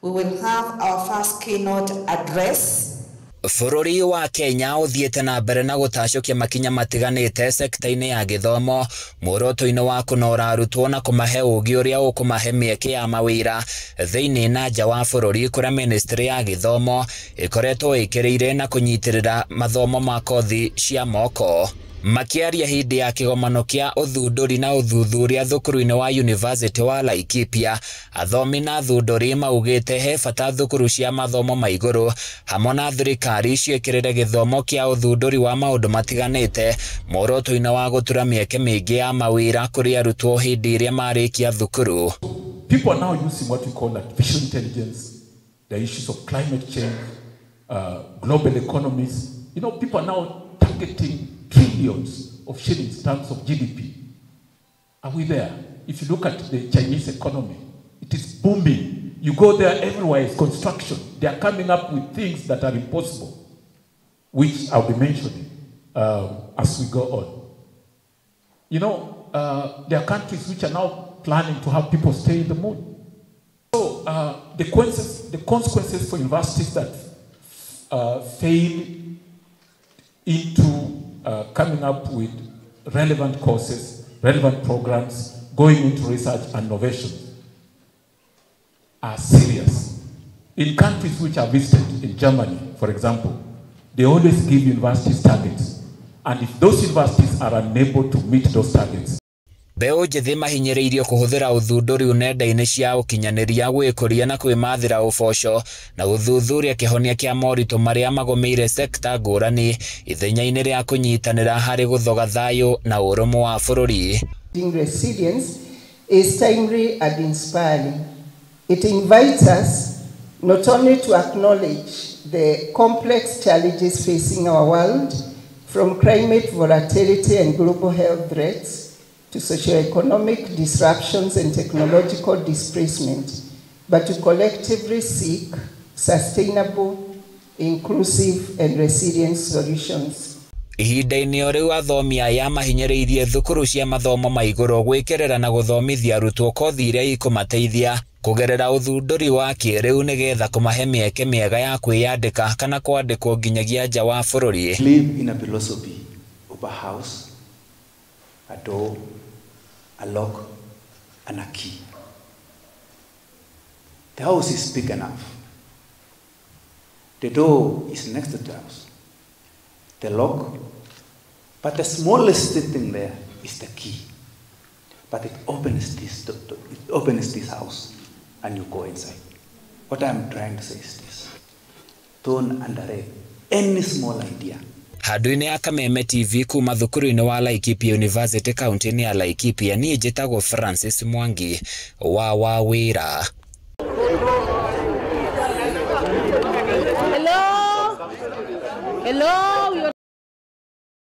we will have our first keynote address. Bururi wa Kenya uthiete na mbere na gutacokia makinya matiganite sekta-ini ya githomo muoroto-ini wa kunora arutwo na kumahe ugi uria ukumahe mieke ya mawira thiini na nja wa bururi kuria ministry ya githomo ikoretwo ikiriire na kunyitirira mathomo ma kothi cia moko. Makiaria hindi ya kigomano kia uthunduri na uthuthuria thukuru-ini wa University wa Laikipia, athomi na athunduri maugite he bata thukuru cia mathomo ma iguru hamwe na thirikari ciekirire githomo kia uthunduri wa maundu matiganite muoroto-ini wa gutura mieke mingi ya mawira kuri arutwo hindi iria marikia thukuru. People are now using what we call artificial intelligence, the issues of climate change, global economies. You know, people are now targeting trillions of shillings in terms of GDP. Are we there? If you look at the Chinese economy, it is booming. You go there, everywhere is construction. They are coming up with things that are impossible, which I'll be mentioning as we go on. You know, there are countries which are now planning to have people stay in the moon. So the consequences for universities that fail into coming up with relevant courses, relevant programs, going into research and innovation are serious. In countries which are visited, in Germany, for example, they always give universities targets. And if those universities are unable to meet those targets, Beo njithi mahinyiriirio kuhuthira uthunduri unenda-ini cia ukinyaniria gwikuria na kwimathira uboco na uthuthuria kihonia kia moritu maria magomeire sekta ngurani ithenya-ini ria kunyitanira hari guthoga thayu na urumu wa bururi. Resilience is timely and inspiring. It invites us not only to acknowledge the complex challenges facing our world, from climate volatility and global health threats to socio-economic disruptions and technological displacement, but to collectively seek sustainable, inclusive, and resilient solutions. Ihinda-ini o riu athomi aya mahinyiriirie thukuru cia mathomo ma iguru gwikirira na guthomithia arutwo kothi iria ikumateithia kugerera uthunduri wa kiriu nigetha kumahe mieke miega ya kwiyandika kana kwandikwo nginyagia nja wa bururi. Live in a philosophy of a house, a door, a lock, and a key. The house is big enough. The door is next to the house. The lock, but the smallest thing there is the key. But it opens this house, and you go inside. What I'm trying to say is this: don't underrate any small idea. Handu-ini ya Kameme TV kuma thukuru-ini wa Laikipia University County-ini ya Laikipia, ni njitagwo Francis Mwangi wa Wawira. Hello.